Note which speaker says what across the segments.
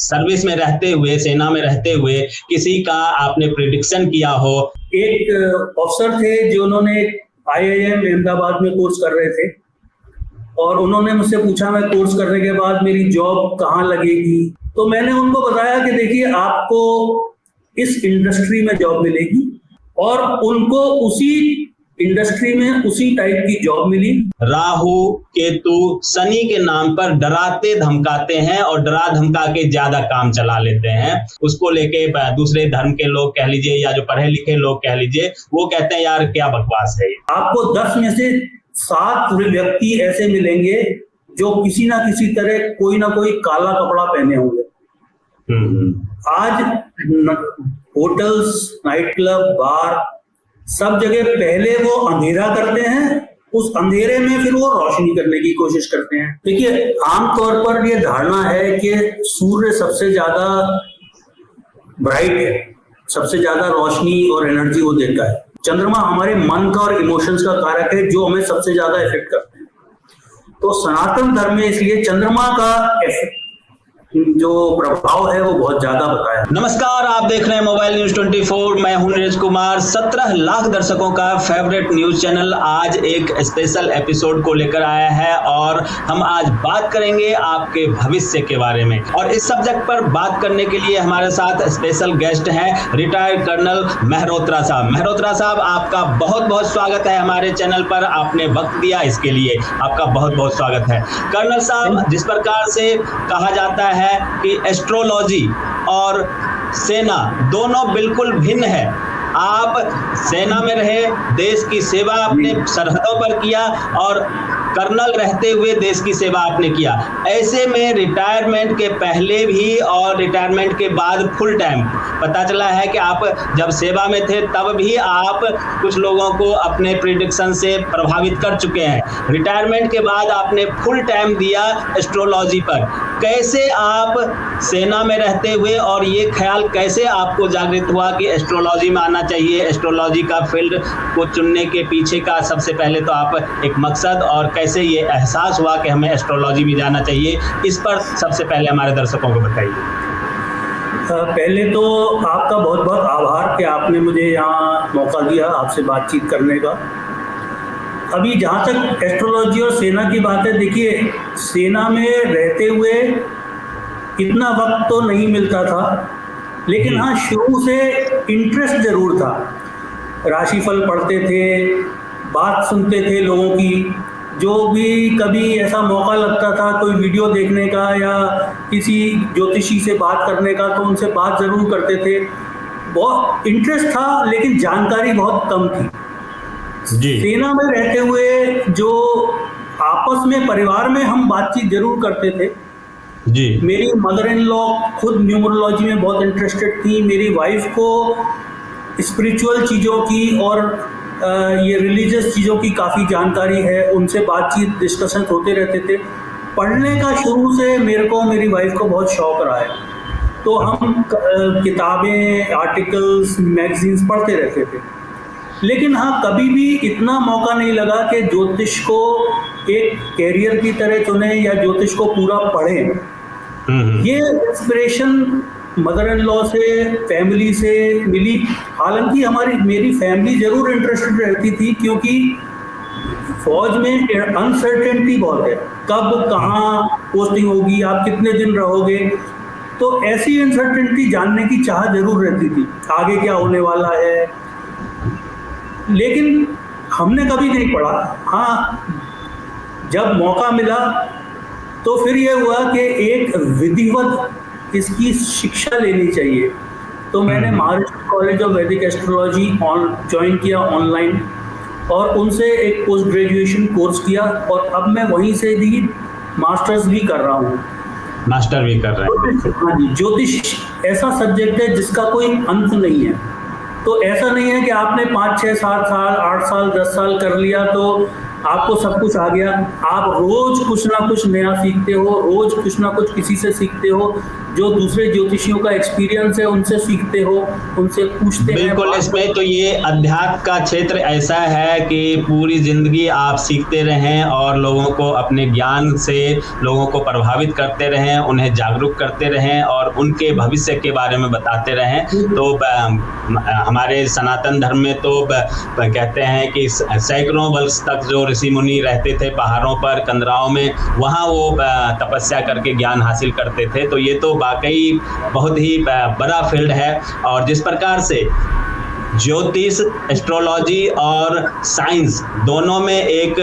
Speaker 1: Service में रहते हुए, सेना में रहते हुए किसी का आपने प्रिडिक्शन किया हो?
Speaker 2: एक अफसर थे जो उन्होंने IIM अहमदाबाद में कोर्स कर रहे थे और उन्होंने मुझसे पूछा मैं कोर्स करने के बाद मेरी जॉब कहाँ लगेगी। तो मैंने उनको बताया कि देखिए आपको इस इंडस्ट्री में जॉब मिलेगी, और उनको उसी इंडस्ट्री में उसी टाइप की जॉब मिली।
Speaker 1: राहु केतु शनि के नाम पर डराते धमकाते हैं और डरा धमका के ज्यादा काम चला लेते हैं। उसको लेके दूसरे धर्म के लोग कह लीजिए या जो पढ़े लिखे लोग कह लीजिए, वो कहते हैं यार क्या बकवास है। आपको
Speaker 2: 10 में से 7 व्यक्ति ऐसे मिलेंगे जो किसी ना किसी तरह कोई ना कोई काला कपड़ा पहने होंगे। आज होटल्स, नाइट क्लब, बार, सब जगह पहले वो अंधेरा करते हैं, उस अंधेरे में फिर वो रोशनी करने की कोशिश करते हैं। देखिए आमतौर पर ये धारणा है कि सूर्य सबसे ज्यादा ब्राइट है, सबसे ज्यादा रोशनी और एनर्जी वो देता है। चंद्रमा हमारे मन का और इमोशंस का कारक है जो हमें सबसे ज्यादा इफेक्ट करते हैं। तो सनातन धर्म में इसलिए चंद्रमा का जो प्रभाव है वो बहुत ज्यादा बताया।
Speaker 1: नमस्कार, आप देख रहे हैं मोबाइल न्यूज 24। मैं हूं नीरज कुमार। 17 लाख दर्शकों का फेवरेट न्यूज चैनल आज एक स्पेशल एपिसोड को लेकर आया है और हम आज बात करेंगे आपके भविष्य के बारे में। और इस सब्जेक्ट पर बात करने के लिए हमारे साथ स्पेशल गेस्ट हैं रिटायर्ड कर्नल मेहरोत्रा साहब। मेहरोत्रा साहब, आपका बहुत बहुत स्वागत है हमारे चैनल पर। आपने वक्त दिया इसके लिए आपका बहुत बहुत स्वागत है। कर्नल साहब, जिस प्रकार से कहा जाता है कि एस्ट्रोलॉजी और सेना दोनों बिल्कुल भिन्न है। आप सेना में रहे, देश की सेवा अपने सरहदों पर किया और कर्नल रहते हुए देश की सेवा आपने किया। ऐसे में रिटायरमेंट के पहले भी और रिटायरमेंट के बाद फुल टाइम पता चला है कि आप जब सेवा में थे तब भी आप कुछ लोगों को अपने प्रिडिक्शन से प्रभावित कर चुके हैं। रिटायरमेंट के बाद आपने फुल टाइम दिया एस्ट्रोलॉजी पर। कैसे आप सेना में रहते हुए और ये ख्याल कैसे आपको जागृत हुआ कि एस्ट्रोलॉजी में आना चाहिए? एस्ट्रोलॉजी का फील्ड को चुनने के पीछे का सबसे पहले तो आप एक मकसद और कैसे ये एहसास हुआ कि हमें एस्ट्रोलॉजी में जाना चाहिए, इस पर सबसे पहले हमारे दर्शकों को बताइए।
Speaker 2: पहले तो आपका बहुत बहुत आभार कि आपने मुझे यहाँ मौका दिया आपसे बातचीत करने का। अभी जहाँ तक एस्ट्रोलॉजी और सेना की बात है, देखिए सेना में रहते हुए इतना वक्त तो नहीं मिलता था, लेकिन हाँ शुरू से इंटरेस्ट जरूर था। राशिफल पढ़ते थे, बात सुनते थे लोगों की। जो भी कभी ऐसा मौका लगता था कोई वीडियो देखने का या किसी ज्योतिषी से बात करने का, तो उनसे बात जरूर करते थे। बहुत इंटरेस्ट था लेकिन जानकारी बहुत कम थी जी। सेना में रहते हुए जो आपस में परिवार में हम बातचीत जरूर करते थे जी। मेरी मदर इन लॉ खुद न्यूमरोलॉजी में बहुत इंटरेस्टेड थी। मेरी वाइफ को स्पिरिचुअल चीज़ों की और ये रिलीजियस चीज़ों की काफ़ी जानकारी है। उनसे बातचीत डिस्कशन होते रहते थे। पढ़ने का शुरू से मेरे को मेरी वाइफ को बहुत शौक रहा है, तो हम किताबें, आर्टिकल्स, मैगजीन्स पढ़ते रहते थे। लेकिन हाँ कभी भी इतना मौका नहीं लगा कि ज्योतिष को एक कैरियर की तरह चुने या ज्योतिष को पूरा पढ़ें। ये इंस्पिरेशन मदर इन लॉ से, फैमिली से मिली। हालांकि मेरी फैमिली जरूर इंटरेस्टेड रहती थी, क्योंकि फौज में अनसर्टेनिटी बहुत है, कब कहाँ पोस्टिंग होगी, आप कितने दिन रहोगे, तो ऐसी अनसर्टेनिटी जानने की चाह जरूर रहती थी, आगे क्या होने वाला है। लेकिन हमने कभी नहीं पढ़ा। हाँ जब मौका मिला तो फिर ये हुआ कि एक विधिवत इसकी शिक्षा लेनी चाहिए, तो मैंने महाराष्ट्र कॉलेज ऑफ वैदिक एस्ट्रोलॉजी ज्वाइन किया ऑनलाइन और उनसे एक पोस्ट ग्रेजुएशन कोर्स किया और अब मैं वहीं से भी मास्टर्स भी कर रहा हूँ।
Speaker 1: मास्टर भी कर रहे हैं?
Speaker 2: हाँ जी। ज्योतिष ऐसा सब्जेक्ट है जिसका कोई अंत नहीं है। तो ऐसा नहीं है कि आपने 5, 6, 7 साल, 8 साल, 10 साल कर लिया तो आपको सब कुछ आ गया, आप रोज कुछ ना कुछ नया सीखते हो, रोज कुछ ना कुछ किसी से सीखते हो, जो दूसरे ज्योतिषियों का एक्सपीरियंस है उनसे सीखते हो, उनसे पूछते हैं।
Speaker 1: बिल्कुल, इसमें तो ये अध्यात्म का क्षेत्र ऐसा है कि पूरी जिंदगी आप सीखते रहें और लोगों को अपने ज्ञान से लोगों को प्रभावित करते रहें, उन्हें जागरूक करते रहें और उनके भविष्य के बारे में बताते रहें। तो हमारे सनातन धर्म में तो कहते हैं कि सैकड़ों वर्ष तक जो ऋषि मुनि रहते थे पहाड़ों पर, कंदराओं में, वहाँ वो तपस्या करके ज्ञान हासिल करते थे। तो ये तो वाकई बहुत ही बड़ा फील्ड है। और जिस प्रकार से ज्योतिष, एस्ट्रोलॉजी और साइंस दोनों में एक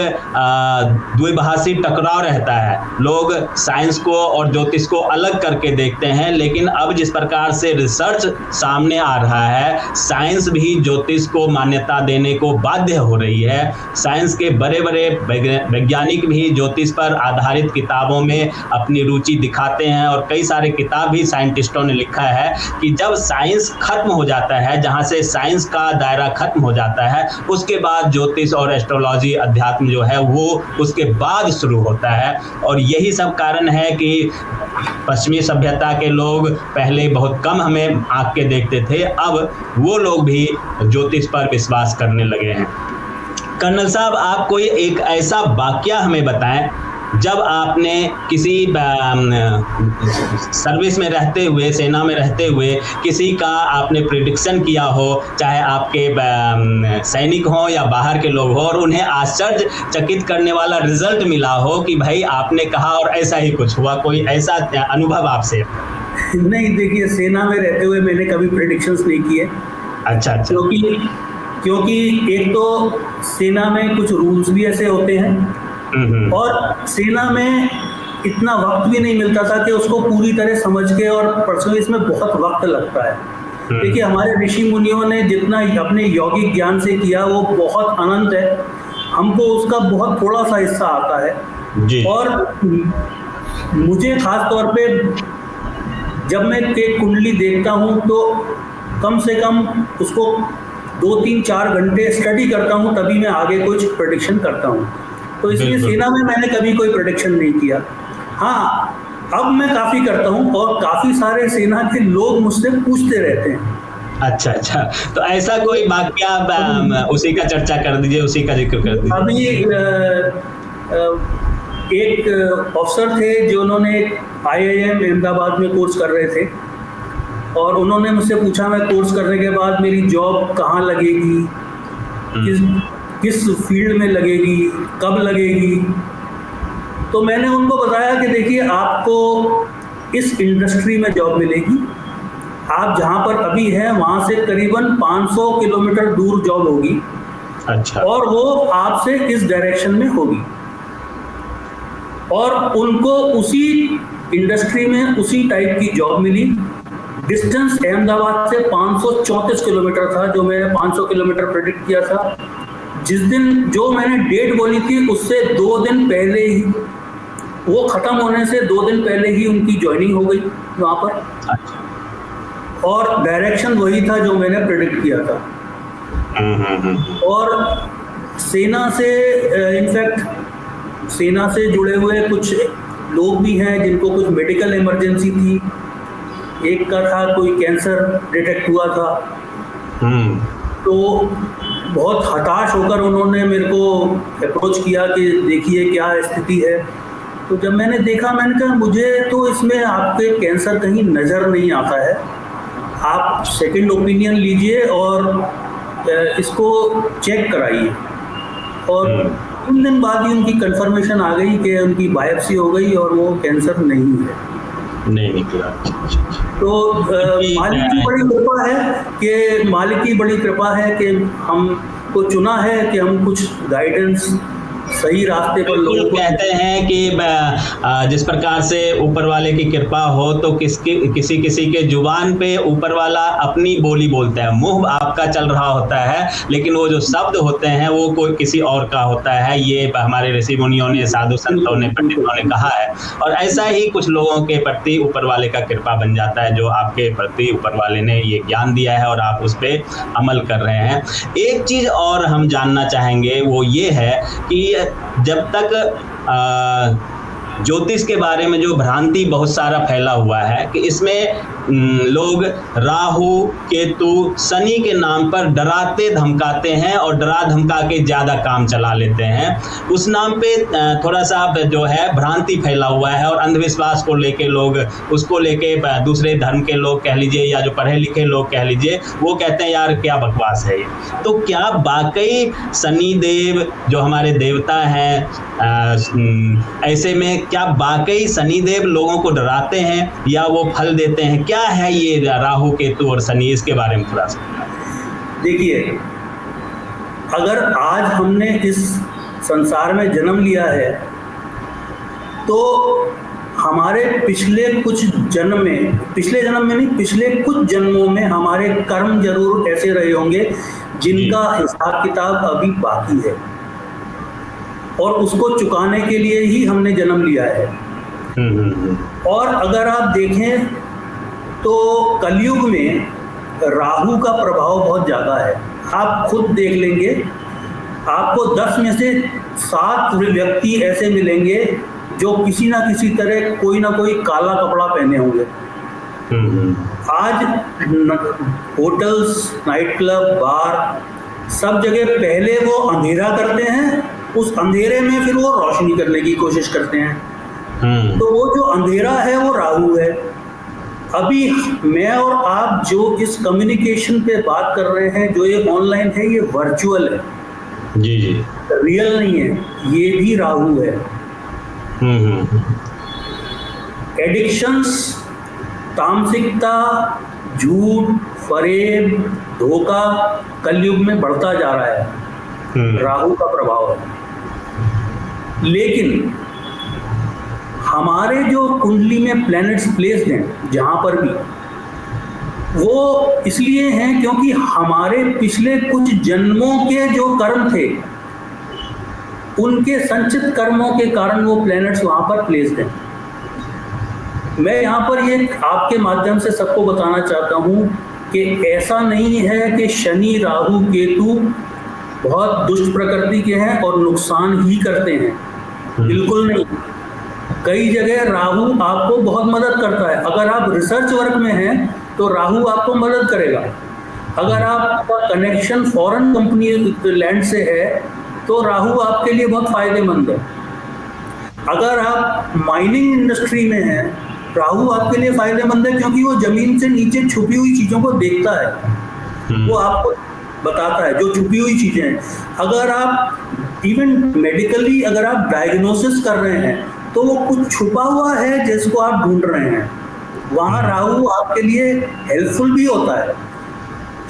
Speaker 1: द्विभाषी टकराव रहता है। लोग साइंस को और ज्योतिष को अलग करके देखते हैं, लेकिन अब जिस प्रकार से रिसर्च सामने आ रहा है, साइंस भी ज्योतिष को मान्यता देने को बाध्य हो रही है। साइंस के बड़े बड़े वैज्ञानिक भी ज्योतिष पर आधारित किताबों में अपनी रुचि दिखाते हैं और कई सारे किताब भी साइंटिस्टों ने लिखा है कि जब साइंस खत्म हो जाता है, जहाँ से साइंस का दायरा खत्म हो जाता है, उसके बाद ज्योतिष और एस्ट्रोलॉजी, अध्यात्म जो है वो उसके बाद शुरू होता है। और यही सब कारण है कि पश्चिमी सभ्यता के लोग पहले बहुत कम हमें आंख के देखते थे, अब वो लोग भी ज्योतिष पर विश्वास करने लगे हैं। कर्नल साहब, आप कोई एक ऐसा वाकया हमें बताएं जब आपने किसी सर्विस में रहते हुए, सेना में रहते हुए किसी का आपने प्रिडिक्शन किया हो, चाहे आपके सैनिक हो या बाहर के लोग हो, और उन्हें आश्चर्यचकित करने वाला रिजल्ट मिला हो कि भाई आपने कहा और ऐसा ही कुछ हुआ, कोई ऐसा अनुभव आपसे?
Speaker 2: नहीं, देखिए, सेना में रहते हुए मैंने कभी प्रेडिक्शंस नहीं किए।
Speaker 1: अच्छा।
Speaker 2: क्योंकि एक तो सेना में कुछ रूल्स भी ऐसे होते हैं और सेना में इतना वक्त भी नहीं मिलता था कि उसको पूरी तरह समझ के, और पर्सनली इसमें बहुत वक्त लगता है। देखिए, हमारे ऋषि मुनियों ने जितना अपने यौगिक ज्ञान से किया वो बहुत अनंत है, हमको उसका बहुत थोड़ा सा हिस्सा आता है जी। और मुझे खास तौर पे जब मैं एक कुंडली देखता हूँ तो कम से कम उसको 2-3-4 घंटे स्टडी करता हूँ, तभी मैं आगे कुछ प्रेडिक्शन करता हूँ। तो इसलिए सेना में मैंने कभी कोई प्रेडिक्शन नहीं किया। हाँ, अब मैं काफ़ी करता हूँ और काफ़ी सारे सेना के लोग मुझसे पूछते रहते हैं।
Speaker 1: अच्छा। तो ऐसा कोई वाकया, उसी का चर्चा कर दीजिए, उसी का जिक्र कर दीजिए।
Speaker 2: अभी एक अफसर थे जो उन्होंने IIM अहमदाबाद में कोर्स कर रहे थे और उन्होंने मुझसे पूछा मैं कोर्स करने के बाद मेरी जॉब कहाँ लगेगी, किस फील्ड में लगेगी, कब लगेगी। तो मैंने उनको बताया कि देखिए, आपको इस इंडस्ट्री में जॉब मिलेगी, आप जहाँ पर अभी हैं वहाँ से करीबन 500 किलोमीटर दूर जॉब होगी।
Speaker 1: अच्छा। और
Speaker 2: वो आपसे इस डायरेक्शन में होगी, और उनको उसी इंडस्ट्री में उसी टाइप की जॉब मिली। डिस्टेंस अहमदाबाद से 534 किलोमीटर था, जो मैंने 500 किलोमीटर प्रेडिक्ट किया था। जिस दिन जो मैंने डेट बोली थी उससे 2 दिन पहले ही, वो खत्म होने से 2 दिन पहले ही उनकी ज्वाइनिंग हो गई वहाँ पर, और डायरेक्शन वही था जो मैंने प्रेडिक्ट किया था। और सेना से, इनफैक्ट सेना से जुड़े हुए कुछ लोग भी हैं जिनको कुछ मेडिकल इमरजेंसी थी। एक का था कोई कैंसर डिटेक्ट हुआ था, तो बहुत हताश होकर उन्होंने मेरे को अप्रोच किया कि देखिए क्या स्थिति है। तो जब मैंने देखा, मैंने कहा मुझे तो इसमें आपके कैंसर कहीं नज़र नहीं आता है, आप सेकंड ओपिनियन लीजिए और इसको चेक कराइए। और 3 दिन बाद ही उनकी कंफर्मेशन आ गई कि उनकी बायोप्सी हो गई और वो कैंसर नहीं
Speaker 1: निकला।
Speaker 2: तो मालिक की बड़ी कृपा है कि हमको चुना है कि हम कुछ गाइडेंस सही रास्ते पर लोगों को
Speaker 1: कहते हैं कि जिस प्रकार से ऊपर वाले की कृपा हो तो किसी के जुबान पे ऊपर वाला अपनी बोली बोलता है, मुंह आपका चल रहा होता है, लेकिन वो जो शब्द होते हैं वो कोई किसी और का होता है। ये हमारे ऋषि मुनियों ने, साधु संतों ने, पंडितों ने कहा है, और ऐसा ही कुछ लोगों के प्रति ऊपर वाले का कृपा बन जाता है, जो आपके प्रति ऊपर वाले ने ये ज्ञान दिया है और आप उस पर अमल कर रहे हैं। एक चीज और हम जानना चाहेंगे, वो ये है कि जब तक ज्योतिष के बारे में जो भ्रांति बहुत सारा फैला हुआ है कि इसमें लोग राहु केतु शनि के नाम पर डराते धमकाते हैं और डरा धमका के ज़्यादा काम चला लेते हैं, उस नाम पे थोड़ा सा जो है भ्रांति फैला हुआ है और अंधविश्वास को लेके लोग उसको लेके दूसरे धर्म के लोग कह लीजिए या जो पढ़े लिखे लोग कह लीजिए वो कहते हैं यार क्या बकवास है ये। तो क्या वाकई शनि देव जो हमारे देवता हैं ऐसे में क्या वाकई शनि देव लोगों को डराते हैं या वो फल देते हैं? क्या है ये राहु केतु और शनि, इसके बारे में थोड़ा सा
Speaker 2: देखिए। अगर आज हमने इस संसार में जन्म लिया है तो हमारे पिछले कुछ जन्मों में हमारे कर्म जरूर ऐसे रहे होंगे जिनका हिसाब किताब अभी बाकी है और उसको चुकाने के लिए ही हमने जन्म लिया है। और अगर आप देखें तो कलयुग में राहु का प्रभाव बहुत ज़्यादा है। आप खुद देख लेंगे, आपको 10 में से 7 व्यक्ति ऐसे मिलेंगे जो किसी ना किसी तरह कोई ना कोई काला कपड़ा पहने होंगे। आज होटल्स, नाइट क्लब, बार, सब जगह पहले वो अंधेरा करते हैं, उस अंधेरे में फिर वो रोशनी करने की कोशिश करते हैं। तो वो जो अंधेरा है वो राहु है। अभी मैं और आप जो इस कम्युनिकेशन पे बात कर रहे हैं, जो ये ऑनलाइन है, ये वर्चुअल है जी, रियल नहीं है, ये भी राहु है। एडिक्शंस, तामसिकता, झूठ, फरेब, धोखा कलयुग में बढ़ता जा रहा है, राहु का प्रभाव है। लेकिन हमारे जो कुंडली में प्लैनेट्स प्लेस्ड हैं जहां पर भी, वो इसलिए हैं क्योंकि हमारे पिछले कुछ जन्मों के जो कर्म थे उनके संचित कर्मों के कारण वो प्लैनेट्स वहां पर प्लेस्ड हैं। मैं यहाँ पर ये आपके माध्यम से सबको बताना चाहता हूँ कि ऐसा नहीं है कि शनि, राहु, केतु बहुत दुष्ट प्रकृति के हैं और नुकसान ही करते हैं, बिल्कुल नहीं। कई जगह राहु आपको बहुत मदद करता है। अगर आप रिसर्च वर्क में हैं तो राहु आपको मदद करेगा। अगर आपका कनेक्शन फॉरेन कंपनी लैंड से है तो राहु आपके लिए बहुत फायदेमंद है। अगर आप माइनिंग इंडस्ट्री में हैं, राहु आपके लिए फायदेमंद है क्योंकि वो जमीन से नीचे छुपी हुई चीजों को देखता है, वो आपको बताता है जो छुपी हुई चीजें हैं। अगर आप इवन मेडिकली अगर आप डायग्नोसिस कर रहे हैं तो वो कुछ छुपा हुआ है जिसको आप ढूंढ रहे हैं, वहां राहु आपके लिए हेल्पफुल भी होता है।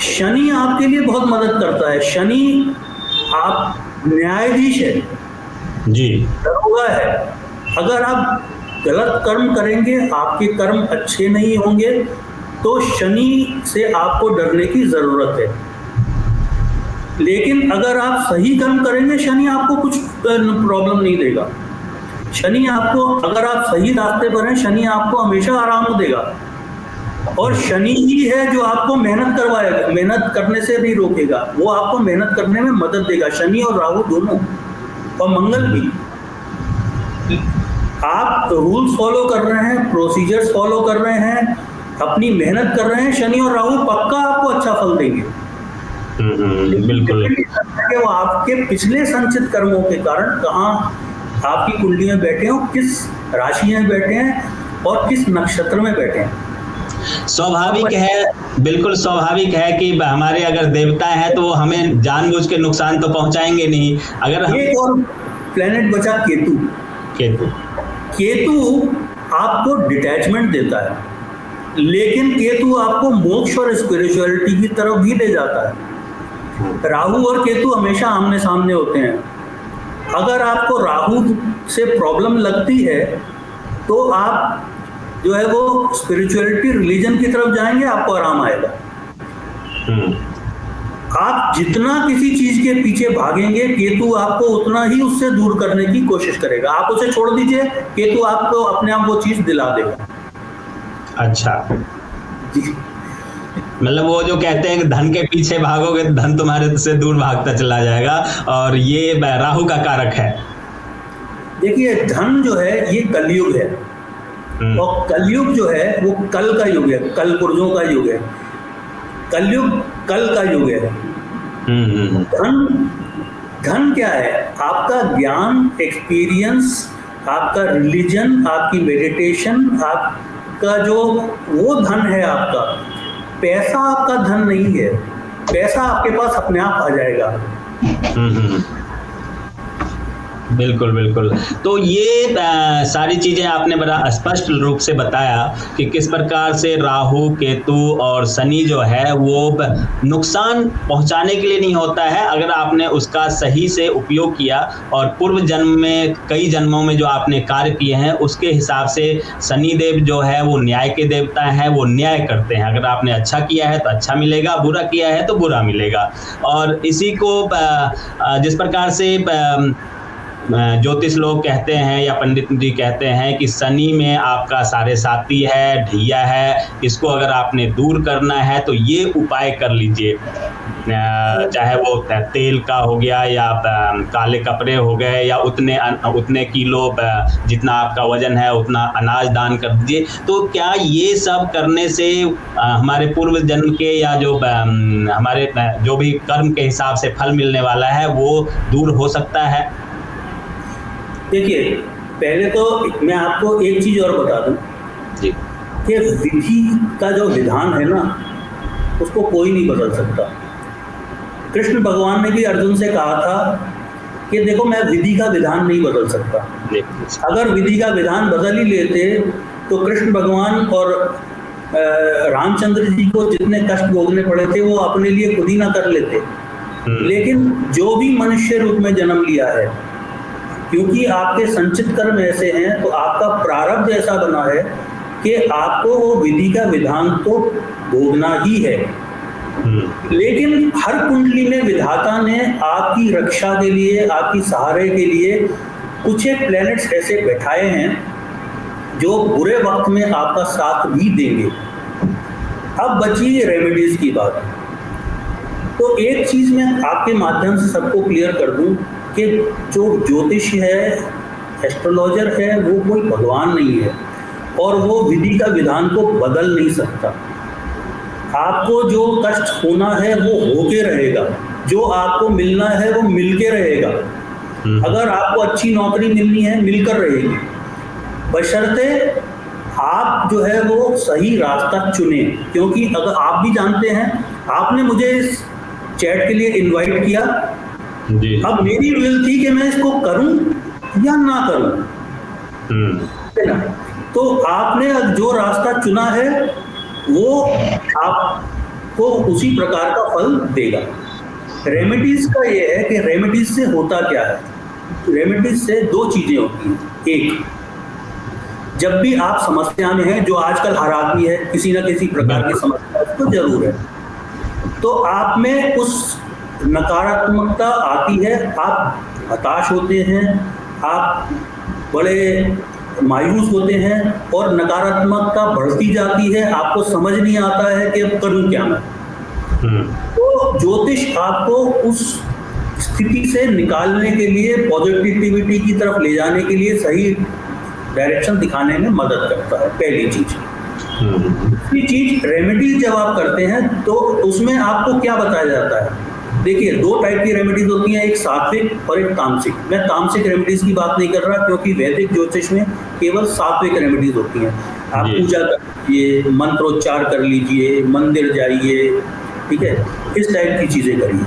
Speaker 2: शनि आपके लिए बहुत मदद करता है। शनि आप न्यायाधीश है जी, दरोगा है। अगर आप गलत कर्म करेंगे, आपके कर्म अच्छे नहीं होंगे, तो शनि से आपको डरने की जरूरत है। लेकिन अगर आप सही कर्म करेंगे, शनि आपको कुछ प्रॉब्लम नहीं देगा। शनि आपको, अगर आप सही रास्ते पर हैं, शनि आपको हमेशा आराम देगा। और शनि ही है जो आपको मेहनत करवाएगा, मेहनत करने से भी रोकेगा, वो आपको मेहनत करने में मदद देगा। शनि और राहु दोनों, और मंगल भी। आप रूल्स फॉलो कर रहे हैं, प्रोसीजर्स फॉलो कर रहे हैं, अपनी मेहनत कर रहे हैं, शनि और राहु पक्का आपको अच्छा फल देंगे। बिल्कुल। वो आपके पिछले संचित कर्मों के कारण कहाँ आपकी कुंडली में बैठे हो, किस राशि में बैठे हैं और किस नक्षत्र में बैठे हैं।
Speaker 1: स्वाभाविक है, बिल्कुल स्वाभाविक है कि हमारे अगर देवता हैं तो वो हमें जानबूझ के नुकसान तो पहुंचाएंगे नहीं। अगर
Speaker 2: एक और प्लेनेट बचा केतु। केतु आपको डिटैचमेंट देता है, लेकिन केतु आपको मोक्ष और स्पिरिचुअलिटी की तरफ भी ले जाता है। राहु और केतु हमेशा आमने सामने होते हैं। अगर आपको राहु से प्रॉब्लम लगती है तो आप जो है वो स्पिरिचुअलिटी, रिलीजन की तरफ जाएंगे, आपको आराम आएगा। आप जितना किसी चीज के पीछे भागेंगे, केतु आपको उतना ही उससे दूर करने की कोशिश करेगा। आप उसे छोड़ दीजिए, केतु आपको अपने आप वो चीज दिला देगा।
Speaker 1: अच्छा
Speaker 2: जी।
Speaker 1: मतलब वो जो कहते हैं कि धन के पीछे भागोगे तो धन तुम्हारे से दूर भागता चला जाएगा, और ये राहु का कारक है।
Speaker 2: देखिए, धन जो है ये कलयुग है, और कलयुग जो है वो कल का युग है, कल पुरुषों का युग है। कलयुग कल का युग है। धन धन क्या है? आपका ज्ञान, एक्सपीरियंस, आपका रिलीजन, आपकी मेडिटेशन, आपका जो वो धन है आपका। पैसा आपका धन नहीं है, पैसा आपके पास अपने आप आ जाएगा।
Speaker 1: बिल्कुल बिल्कुल। तो ये सारी चीजें आपने बड़ा स्पष्ट रूप से बताया कि किस प्रकार से राहु, केतु और शनि जो है वो नुकसान पहुंचाने के लिए नहीं होता है, अगर आपने उसका सही से उपयोग किया और पूर्व जन्म में, कई जन्मों में जो आपने कार्य किए हैं उसके हिसाब से शनि देव जो है वो न्याय के देवता हैं, वो न्याय करते हैं। अगर आपने अच्छा किया है तो अच्छा मिलेगा, बुरा किया है तो बुरा मिलेगा। और इसी को जिस प्रकार से ज्योतिष लोग कहते हैं या पंडित जी कहते हैं कि शनि में आपका साढ़े साती है, ढैया है, इसको अगर आपने दूर करना है तो ये उपाय कर लीजिए, चाहे वो तेल का हो गया या काले कपड़े हो गए या उतने किलो जितना आपका वजन है उतना अनाज दान कर दीजिए। तो क्या ये सब करने से हमारे पूर्व जन्म के या जो हमारे जो भी कर्म के हिसाब से फल मिलने वाला है वो दूर हो सकता है?
Speaker 2: देखिए, पहले तो मैं आपको एक चीज और बता दूं
Speaker 1: जी,
Speaker 2: कि विधि का जो विधान है ना उसको कोई नहीं बदल सकता। कृष्ण भगवान ने भी अर्जुन से कहा था कि देखो, मैं विधि का विधान नहीं बदल सकता। अगर विधि का विधान बदल ही लेते तो कृष्ण भगवान और रामचंद्र जी को जितने कष्ट भोगने पड़े थे वो अपने लिए खुद ही ना कर लेते। लेकिन जो भी मनुष्य रूप में जन्म लिया है, क्योंकि आपके संचित कर्म ऐसे हैं तो आपका प्रारब्ध ऐसा बना है कि आपको वो विधि का विधान तो भोगना ही है। लेकिन हर कुंडली में विधाता ने आपकी रक्षा के लिए, आपकी सहारे के लिए कुछ एक प्लैनेट्स ऐसे बैठाए हैं जो बुरे वक्त में आपका साथ भी देंगे। अब बची रेमेडीज की बात। तो एक चीज मैं आपके माध्यम से सबको क्लियर कर दूं कि जो ज्योतिष है, एस्ट्रोलॉजर है, वो कोई भगवान नहीं है और वो विधि का विधान को बदल नहीं सकता। आपको जो कष्ट होना है वो होके रहेगा, जो आपको मिलना है वो मिलके रहेगा। अगर आपको अच्छी नौकरी मिलनी है, मिलकर रहेगी, बशर्ते आप जो है वो सही रास्ता चुने। क्योंकि अगर आप भी जानते हैं, आपने मुझे इस चैट के लिए इनवाइट किया, अब मेरी विल थी कि मैं इसको करूं या ना करूं, है ना? तो आपने जो रास्ता चुना है वो आपको उसी प्रकार का फल देगा। रेमेडीज का ये है कि रेमेडीज से होता क्या है। रेमेडीज से दो चीजें होती हैं। एक, जब भी आप समस्या में हैं, जो आजकल हर आदमी है, किसी ना किसी प्रकार की समस्या उसको जरूर है, तो आप में उस नकारात्मकता आती है, आप हताश होते हैं, आप बड़े मायूस होते हैं और नकारात्मकता बढ़ती जाती है, आपको समझ नहीं आता है कि अब करूं क्या मैं। तो ज्योतिष आपको उस स्थिति से निकालने के लिए, पॉजिटिविटी की तरफ ले जाने के लिए सही डायरेक्शन दिखाने में मदद करता है, पहली चीज। दूसरी चीज, रेमेडीज जब आप करते हैं तो उसमें आपको क्या बताया जाता है। देखिए, दो टाइप की रेमेडीज होती हैं, एक सात्विक और एक तामसिक। मैं तामसिक रेमेडीज की बात नहीं कर रहा, क्योंकि वैदिक ज्योतिष में केवल सात्विक रेमेडीज होती हैं। आप पूजा कर लीजिए, मंत्रोच्चार कर लीजिए, मंदिर जाइए, ठीक है, इस टाइप की चीजें करिए।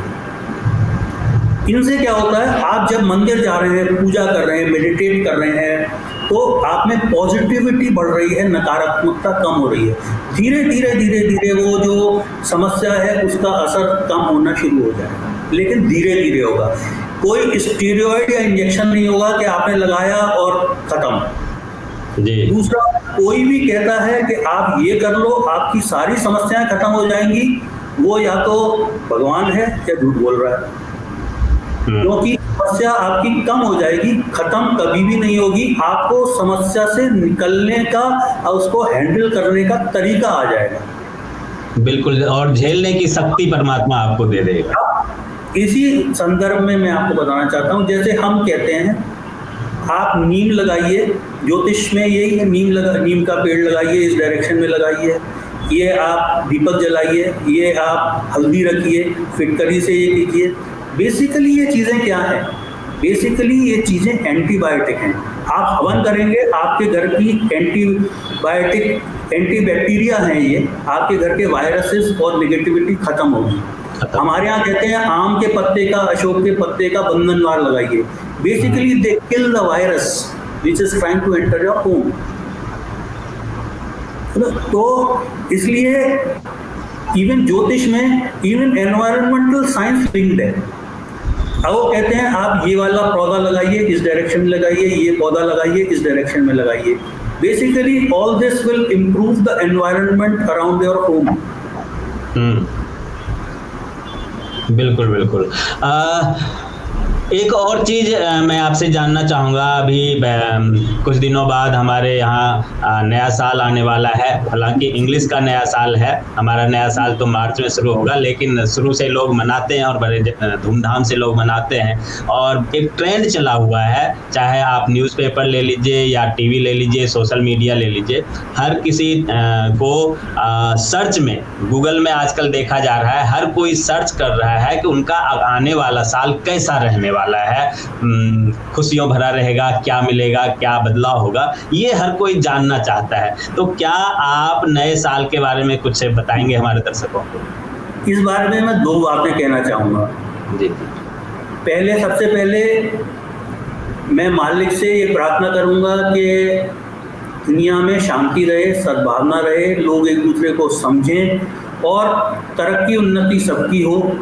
Speaker 2: इनसे क्या होता है, आप जब मंदिर जा रहे हैं, पूजा कर रहे हैं, मेडिटेट कर रहे हैं, तो आप में पॉजिटिविटी बढ़ रही है, नकारात्मकता कम हो रही है। धीरे धीरे धीरे धीरे वो जो समस्या है उसका असर कम होना शुरू हो जाएगा, लेकिन धीरे धीरे होगा। कोई स्टीरॉयड या इंजेक्शन नहीं होगा कि आपने लगाया और खत्म। दूसरा, कोई भी कहता है कि आप ये कर लो, आपकी सारी समस्याएं खत्म हो जाएंगी, वो या तो भगवान है या झूठ बोल रहा है। क्योंकि समस्या आपकी कम हो जाएगी, खत्म कभी भी नहीं होगी। आपको समस्या से निकलने का और उसको हैंडल करने का तरीका आ जाएगा।
Speaker 1: बिल्कुल, और झेलने की शक्ति परमात्मा आपको दे देगा।
Speaker 2: इसी संदर्भ में मैं आपको बताना चाहता हूँ, जैसे हम कहते हैं आप नीम लगाइए, ज्योतिष में यही है, नीम का पेड़ लगाइए, इस डायरेक्शन में लगाइए, ये आप दीपक जलाइए, ये आप हल्दी रखिए, फिटकरी से ये कीजिए। बेसिकली ये चीज़ें क्या हैं? बेसिकली ये चीज़ें एंटीबायोटिक हैं। आप हवन करेंगे, आपके घर की एंटीबायोटिक, एंटीबैक्टीरिया हैं, ये आपके घर के वायरसेस और नेगेटिविटी खत्म होगी। हमारे यहाँ कहते हैं आम के पत्ते का, अशोक के पत्ते का बंधनवार लगाइए। Basically they kill the virus which is trying to enter your home. तो इसलिए इवन ज्योतिष में इवन एनवायरमेंटल साइंस लिंक्ड है। अब वो कहते हैं आप ये वाला पौधा लगाइए, इस डायरेक्शन में लगाइए, ये पौधा लगाइए, इस डायरेक्शन में लगाइए। Basically all this will improve the environment around your home.
Speaker 1: बिल्कुल बिल्कुल। एक और चीज़ मैं आपसे जानना चाहूँगा, अभी कुछ दिनों बाद हमारे यहाँ नया साल आने वाला है। हालांकि इंग्लिश का नया साल है, हमारा नया साल तो मार्च में शुरू होगा, लेकिन शुरू से लोग मनाते हैं और बड़े धूमधाम से लोग मनाते हैं। और एक ट्रेंड चला हुआ है, चाहे आप न्यूज़पेपर ले लीजिए या टीवी ले लीजिए, सोशल मीडिया ले लीजिए, हर किसी को सर्च में, गूगल में आजकल देखा जा रहा है, हर कोई सर्च कर रहा है कि उनका आने वाला साल कैसा रहने वाला है, खुशियों भरा रहेगा, क्या मिलेगा, क्या बदलाव होगा, ये हर कोई जानना चाहता है। तो क्या आप नए साल के बारे में कुछ बताएंगे हमारे दर्शकों को?
Speaker 2: इस बारे में मैं 2 बातें कहना चाहूँगा।
Speaker 1: जी।
Speaker 2: सबसे पहले मैं मालिक से ये प्रार्थना करूँगा कि दुनिया में शांति रहे, सद्भावना रहे, लोग एक दूसरे को समझें और तरक्की उन्नति सबकी हो।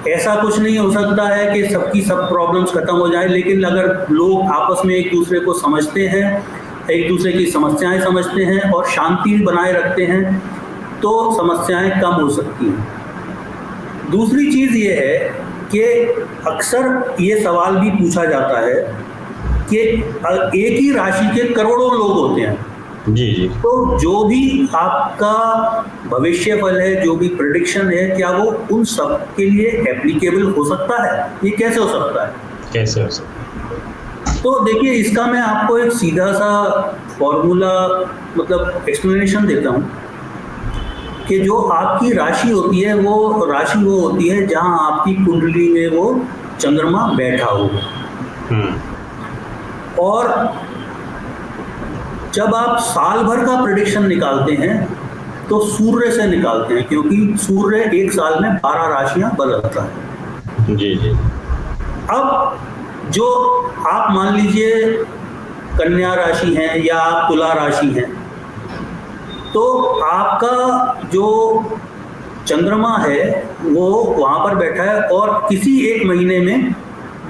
Speaker 2: ऐसा कुछ नहीं हो सकता है कि सबकी सब प्रॉब्लम्स खत्म हो जाए, लेकिन अगर लोग आपस में एक दूसरे को समझते हैं, एक दूसरे की समस्याएं समझते हैं और शांति बनाए रखते हैं, तो समस्याएं कम हो सकती हैं। दूसरी चीज़ ये है कि अक्सर ये सवाल भी पूछा जाता है कि एक ही राशि के करोड़ों लोग होते हैं।
Speaker 1: जी जी।
Speaker 2: तो जो भी आपका भविष्य फल है, जो भी प्रेडिक्शन है, क्या वो उन सब के लिए एप्लीकेबल हो सकता है? ये कैसे हो सकता है?
Speaker 1: कैसे हो सकता है?
Speaker 2: तो देखिए, इसका मैं आपको एक सीधा सा फॉर्मूला, मतलब एक्सप्लेनेशन देता हूँ कि जो आपकी राशि होती है, वो राशि वो होती है जहाँ आपकी कुंडली में वो चंद्रमा बैठा हो। और जब आप साल भर का प्रेडिक्शन निकालते हैं तो सूर्य से निकालते हैं, क्योंकि सूर्य एक साल में 12 राशियां बदलता है।
Speaker 1: जी जी।
Speaker 2: अब जो आप मान लीजिए कन्या राशि हैं या आप तुला राशि हैं, तो आपका जो चंद्रमा है वो वहाँ पर बैठा है और किसी एक महीने में,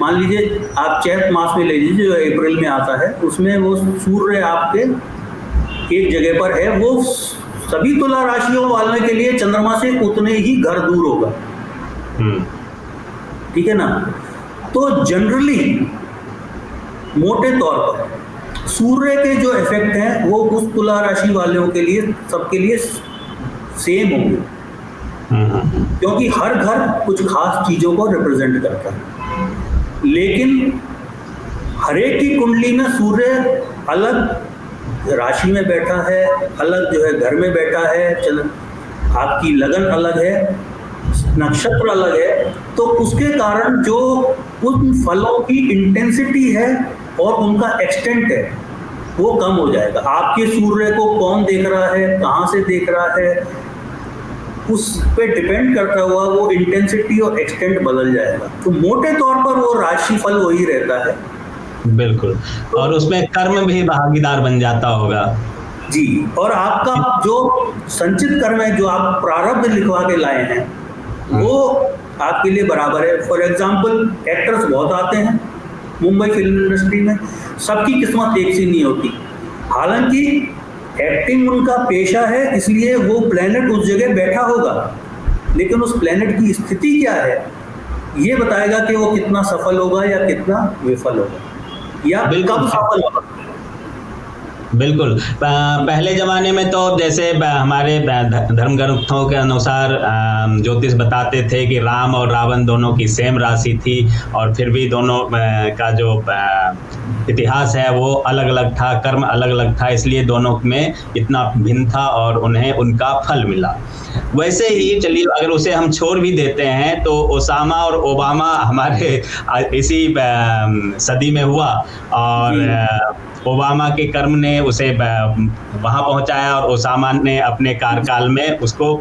Speaker 2: मान लीजिए आप चैत मास में ले लीजिए जो अप्रैल में आता है, उसमें वो सूर्य आपके एक जगह पर है। वो सभी तुला राशियों वाले के लिए चंद्रमा से उतने ही घर दूर होगा। ठीक है ना? तो जनरली मोटे तौर पर सूर्य के जो इफेक्ट हैं वो उस तुला राशि वालों के लिए, सबके लिए सेम होंगे, क्योंकि हर घर कुछ खास चीज़ों को रिप्रेजेंट करता है। लेकिन हरेक की कुंडली में सूर्य अलग राशि में बैठा है, अलग जो है घर में बैठा है, आपकी लगन अलग है, नक्षत्र अलग है, तो उसके कारण जो उन फलों की इंटेंसिटी है और उनका एक्सटेंट है वो कम हो जाएगा। आपके सूर्य को कौन देख रहा है, कहाँ से देख रहा है, उस पे डिपेंड करता हुआ वो इंटेंसिटी और एक्सटेंट बदल जाएगा। तो मोटे तौर पर वो राशि फल वही रहता है।
Speaker 1: बिल्कुल। और उसमें कर्म भी भागीदार बन जाता होगा।
Speaker 2: जी। और आपका जो संचित कर्म है, जो आप प्रारब्ध लिखवा के लाए हैं, वो आपके लिए बराबर है। फॉर एग्जाम्पल, एक्टर्स बहुत आते हैं मुंबई फिल्म इंडस्ट्री में, सबकी किस्मत एक सी नहीं होती। हालांकि एक्टिंग उनका पेशा है, इसलिए वो प्लेनेट उस जगह बैठा होगा, लेकिन उस प्लेनेट की स्थिति क्या है ये बताएगा कि वो कितना सफल होगा या कितना विफल होगा या कब सफल होगा।
Speaker 1: बिल्कुल। पहले ज़माने में तो जैसे हमारे धर्म ग्रंथों के अनुसार ज्योतिष बताते थे कि राम और रावण दोनों की सेम राशि थी, और फिर भी दोनों का जो इतिहास है वो अलग अलग था, कर्म अलग अलग था, इसलिए दोनों में इतना भिन्न था और उन्हें उनका फल मिला। वैसे ही चलिए, अगर उसे हम छोड़ भी देते हैं तो ओसामा और ओबामा हमारे इसी सदी में हुआ, और ओबामा के कर्म ने उसे वहां पहुंचाया और ओसामा ने अपने कार्यकाल में उसको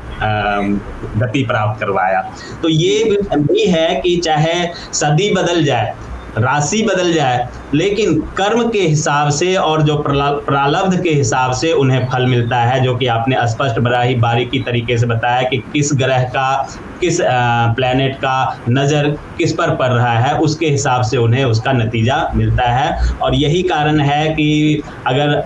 Speaker 1: गति प्राप्त करवाया। तो ये भी है कि चाहे सदी बदल जाए, राशि बदल जाए, लेकिन कर्म के हिसाब से और जो प्रारब्ध के हिसाब से उन्हें फल मिलता है, जो कि आपने स्पष्ट बड़ा ही बारीकी तरीके से बताया कि किस ग्रह का, किस प्लैनेट का नज़र किस पर पड़ रहा है, उसके हिसाब से उन्हें उसका नतीजा मिलता है। और यही कारण है कि अगर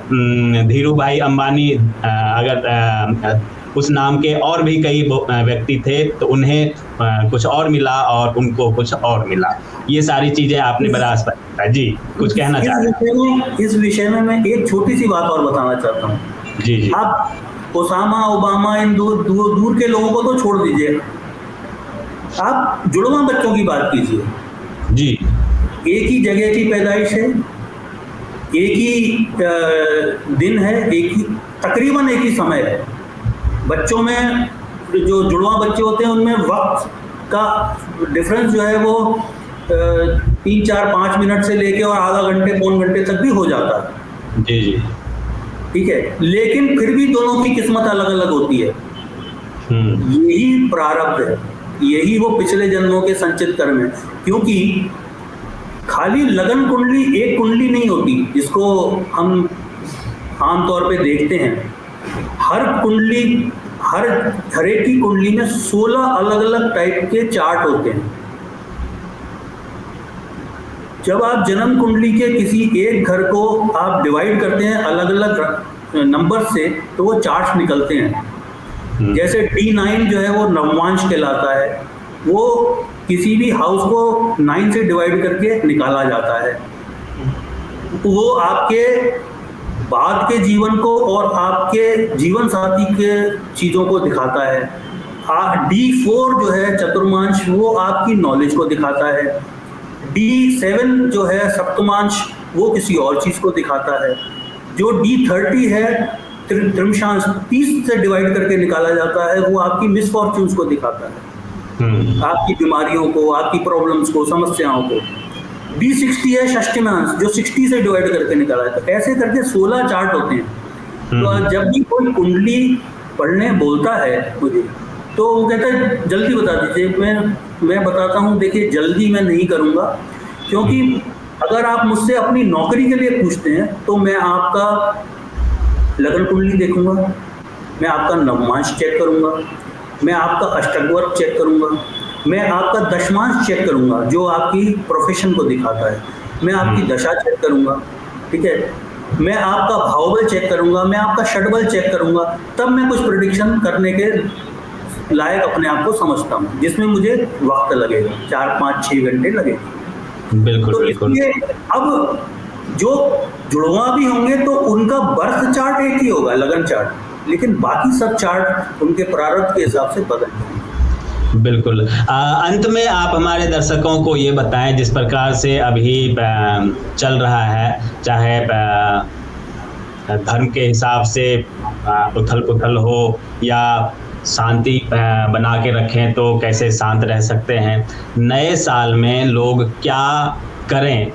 Speaker 1: धीरू भाई अंबानी अगर उस नाम के और भी कई व्यक्ति थे तो उन्हें कुछ और मिला और उनको कुछ और मिला। ये सारी चीजें आपने बड़ा स्पष्ट बताया। जी, कुछ कहना चाहते हैं?
Speaker 2: इस विषय में मैं एक छोटी सी बात और बताना चाहता हूँ।
Speaker 1: जी जी।
Speaker 2: आप ओसामा, ओबामा, इन दूर के लोगों को तो छोड़ दीजिए, आप जुड़वा बच्चों की बात कीजिए। जी, एक ही जगह की पैदाइश है, एक ही दिन है, एक ही तकरीबन एक ही समय है। बच्चों में जो जुड़वा बच्चे होते हैं उनमें वक्त का डिफरेंस जो है वो 3, 4, 5 मिनट से लेके और आधा घंटे, पौन घंटे तक भी हो जाता है।
Speaker 1: जी जी,
Speaker 2: ठीक है, लेकिन फिर भी दोनों की किस्मत अलग अलग होती है। यही प्रारब्ध है, यही वो पिछले जन्मों के संचित कर्म है। क्योंकि खाली लगन कुंडली एक कुंडली नहीं होती, जिसको हम आमतौर पे देखते हैं। हर कुंडली, हर एक की कुंडली में 16 अलग अलग टाइप के चार्ट होते हैं। जब आप जन्म कुंडली के किसी एक घर को आप डिवाइड करते हैं अलग अलग नंबर से, तो वो चार्ट्स निकलते हैं। जैसे D9 जो है वो नवमांश कहलाता है, वो किसी भी हाउस को 9 से डिवाइड करके निकाला जाता है। वो आपके बाद के जीवन को और आपके जीवन साथी के चीज़ों को दिखाता है। D4 जो है चतुर्मांश, वो आपकी नॉलेज को दिखाता है। D7 जो है सप्तमांश, वो किसी और चीज़ को दिखाता है। जो D30 है त्रिमशांश, 30 से डिवाइड करके निकाला जाता है, वो आपकी मिसफॉर्च्यून्स को दिखाता है, आपकी बीमारियों को, आपकी प्रॉब्लम्स को, समस्याओं को। D60 है षष्टिमांश, जो 60 से डिवाइड करके निकाला जाता है। ऐसे करके 16 चार्ट होते हैं। तो जब भी कोई कुंडली पढ़ने बोलता है मुझे, तो वो कहता है जल्दी बता दीजिए। मैं बताता हूँ, देखिए जल्दी मैं नहीं करूँगा, क्योंकि अगर आप मुझसे अपनी नौकरी के लिए पूछते हैं तो मैं आपका लगन कुंडली देखूंगा, मैं आपका नवमांश चेक करूंगा, मैं आपका अष्टक चेक करूंगा, मैं आपका दशमांश चेक करूंगा जो आपकी प्रोफेशन को दिखाता है, मैं आपकी दशा चेक करूंगा, ठीक है, मैं आपका भावबल चेक करूंगा, मैं आपका षटबल चेक करूंगा। तब मैं कुछ प्रेडिक्शन करने के लायक अपने आप को समझता हूँ, जिसमें मुझे वक्त लगेगा, 4, 5, 6 घंटे लगेगा।
Speaker 1: बिल्कुल
Speaker 2: तो
Speaker 1: बिल्कुल।
Speaker 2: अब जो जुड़वा भी होंगे तो उनका बर्थ चार्ट एक ही होगा, लगन चार्ट, लेकिन बाकी सब चार्ट उनके प्रारब्ध के हिसाब से बदल जाएंगे।
Speaker 1: बिल्कुल। अंत में आप हमारे दर्शकों को ये बताएं, जिस प्रकार से अभी चल रहा है, चाहे धर्म के हिसाब से उथल पुथल हो या शांति बना के रखें तो कैसे शांत रह सकते हैं, नए साल में लोग क्या करें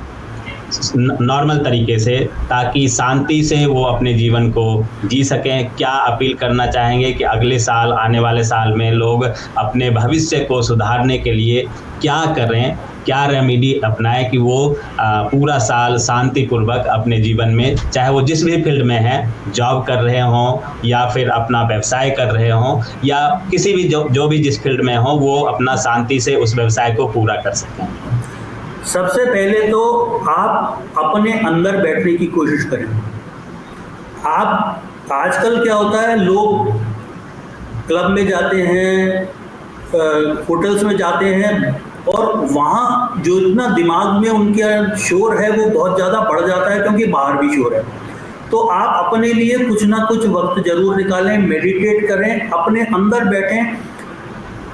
Speaker 1: नॉर्मल तरीके से ताकि शांति से वो अपने जीवन को जी सकें, क्या अपील करना चाहेंगे कि अगले साल, आने वाले साल में लोग अपने भविष्य को सुधारने के लिए क्या करें, क्या रेमेडी अपनाएं कि वो पूरा साल शांतिपूर्वक अपने जीवन में, चाहे वो जिस भी फील्ड में है, जॉब कर रहे हों या फिर अपना व्यवसाय कर रहे हों या किसी भी जो भी जिस फील्ड में हो, वो अपना शांति से उस व्यवसाय को पूरा कर सकें।
Speaker 2: सबसे पहले तो आप अपने अंदर बैठने की कोशिश करें। आप आजकल क्या होता है, लोग क्लब में जाते हैं, होटल्स में जाते हैं और वहाँ जो इतना दिमाग में उनका शोर है वो बहुत ज़्यादा बढ़ जाता है, क्योंकि बाहर भी शोर है। तो आप अपने लिए कुछ ना कुछ वक्त जरूर निकालें, मेडिटेट करें, अपने अंदर बैठें,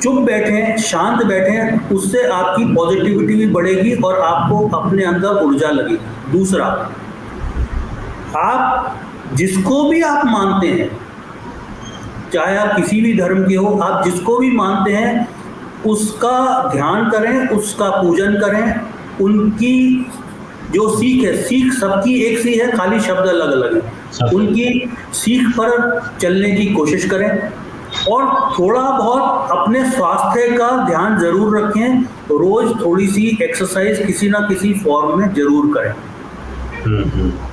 Speaker 2: चुप बैठें, शांत बैठें, उससे आपकी पॉजिटिविटी भी बढ़ेगी और आपको अपने अंदर ऊर्जा लगेगी। दूसरा, आप जिसको भी आप मानते हैं, चाहे आप किसी भी धर्म के हो, आप जिसको भी मानते हैं उसका ध्यान करें, उसका पूजन करें, उनकी जो सीख है, सीख सबकी एक सी है, खाली शब्द अलग अलग है, उनकी सीख पर चलने की कोशिश करें और थोड़ा बहुत अपने स्वास्थ्य का ध्यान जरूर रखें। रोज थोड़ी सी एक्सरसाइज किसी ना किसी फॉर्म में जरूर करें।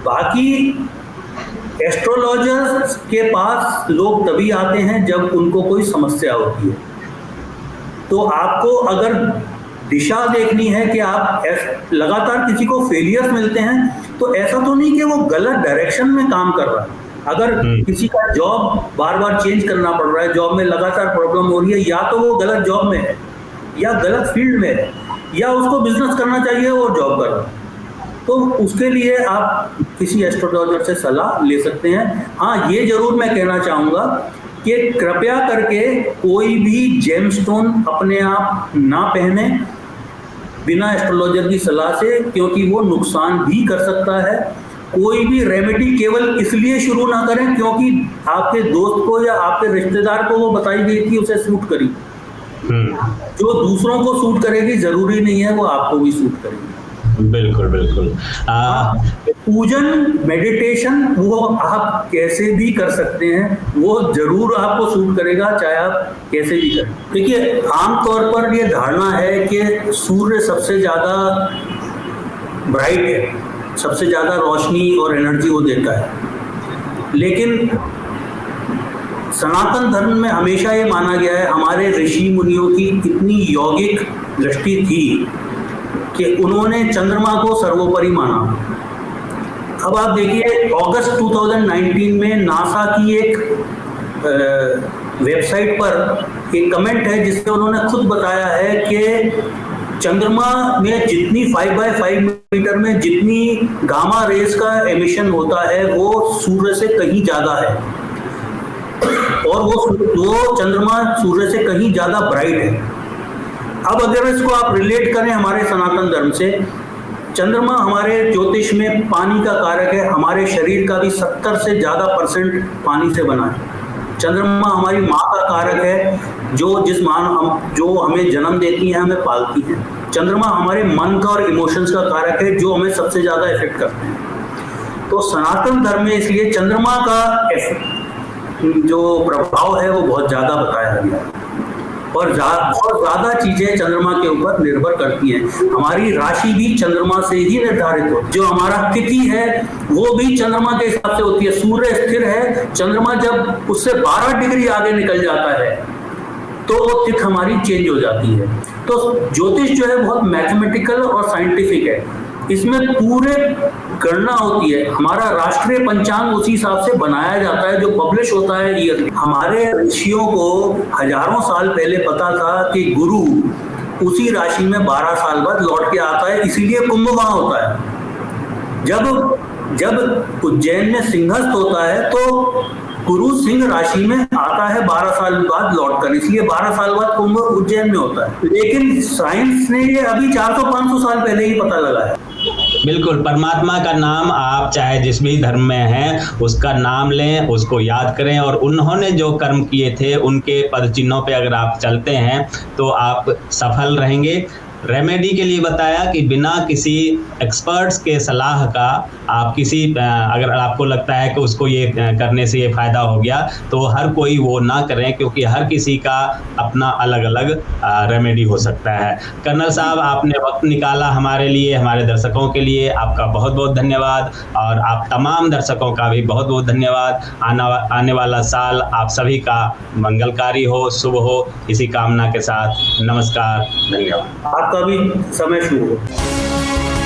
Speaker 2: बाकी एस्ट्रोलॉजर्स के पास लोग तभी आते हैं जब उनको कोई समस्या होती है। तो आपको अगर दिशा देखनी है कि आप लगातार किसी को फेलियर्स मिलते हैं, तो ऐसा तो नहीं कि वो गलत डायरेक्शन में काम कर रहा है। अगर किसी का जॉब बार बार चेंज करना पड़ रहा है, जॉब में लगातार प्रॉब्लम हो रही है, या तो वो गलत जॉब में है या गलत फील्ड में है, या उसको बिजनेस करना चाहिए और जॉब कर रहा है, तो उसके लिए आप किसी एस्ट्रोलॉजर से सलाह ले सकते हैं। हाँ, ये जरूर मैं कहना चाहूँगा कि कृपया करके कोई भी जेमस्टोन अपने आप ना पहने बिना एस्ट्रोलॉजर की सलाह से, क्योंकि वो नुकसान भी कर सकता है। कोई भी रेमेडी केवल इसलिए शुरू ना करें क्योंकि आपके दोस्त को या आपके रिश्तेदार को वो बताई गई थी, उसे सूट करी। जो दूसरों को सूट करेगी जरूरी नहीं है वो आपको भी सूट करेगी।
Speaker 1: बिल्कुल बिल्कुल।
Speaker 2: पूजन, मेडिटेशन वो आप कैसे भी कर सकते हैं, वो जरूर आपको सूट करेगा, चाहे आप कैसे भी करें। देखिए, आमतौर पर ये धारणा है कि सूर्य सबसे ज़्यादा ब्राइट है, सबसे ज़्यादा रोशनी और एनर्जी वो देता है, लेकिन सनातन धर्म में हमेशा ये माना गया है, हमारे ऋषि मुनियों की इतनी यौगिक दृष्टि थी कि उन्होंने चंद्रमा को सर्वोपरि माना। अब आप देखिए, अगस्त 2019 में नासा की एक वेबसाइट पर एक कमेंट है जिसमें उन्होंने खुद बताया है कि चंद्रमा में जितनी 5x5 मीटर में जितनी गामा रेस का एमिशन होता है वो सूर्य से कहीं ज़्यादा है, और वो चंद्रमा सूर्य से कहीं ज़्यादा ब्राइट है। अब अगर इसको आप रिलेट करें हमारे सनातन धर्म से, चंद्रमा हमारे ज्योतिष में पानी का कारक है, हमारे शरीर का भी 70 से ज़्यादा % पानी से बना है। चंद्रमा हमारी माँ का कारक है, जो हमें जन्म देती है, हमें पालती है। चंद्रमा हमारे मन का और इमोशंस का कारक है, जो हमें सबसे ज़्यादा इफेक्ट करते हैं। तो सनातन धर्म में इसलिए चंद्रमा का जो प्रभाव है वो बहुत ज़्यादा बताया गया है, और बहुत ज़्यादा चीज़ें चंद्रमा के ऊपर निर्भर करती हैं। हमारी राशि भी चंद्रमा से ही निर्धारित होती है, जो हमारा तिथि है वो भी चंद्रमा के हिसाब से होती है। सूर्य स्थिर है, चंद्रमा जब उससे 12 डिग्री आगे निकल जाता है तो वो तिथि हमारी चेंज हो जाती है। तो ज्योतिष जो है बहुत मैथमेटिकल और साइंटिफिक है, इसमें पूरे गणना होती है। हमारा राष्ट्रीय पंचांग उसी हिसाब से बनाया जाता है जो पब्लिश होता है ईयरली। हमारे ऋषियों को हजारों साल पहले पता था कि गुरु उसी राशि में 12 साल बाद लौट के आता है, इसीलिए कुंभ वहां होता है। जब उज्जैन में सिंहस्थ होता है तो गुरु सिंह राशि में आता है 12 साल बाद लौटकर, इसलिए 12 साल बाद कुंभ उज्जैन में होता है। लेकिन साइंस ने ये अभी 400-500 साल पहले ही पता लगा है।
Speaker 1: बिल्कुल, परमात्मा का नाम आप चाहे जिस भी धर्म में हैं उसका नाम लें, उसको याद करें, और उन्होंने जो कर्म किए थे उनके पद चिन्हों पे अगर आप चलते हैं तो आप सफल रहेंगे। रेमेडी के लिए बताया कि बिना किसी एक्सपर्ट्स के सलाह का आप अगर आपको लगता है कि उसको ये करने से ये फ़ायदा हो गया तो हर कोई वो ना करें, क्योंकि हर किसी का अपना अलग अलग रेमेडी हो सकता है। कर्नल साहब, आपने वक्त निकाला हमारे लिए, हमारे दर्शकों के लिए, आपका बहुत बहुत धन्यवाद, और आप तमाम दर्शकों का भी बहुत बहुत धन्यवाद। आने वाला साल आप सभी का मंगलकारी हो, शुभ हो, इसी कामना के साथ नमस्कार, धन्यवाद।
Speaker 2: आपका भी समय शुभ हो।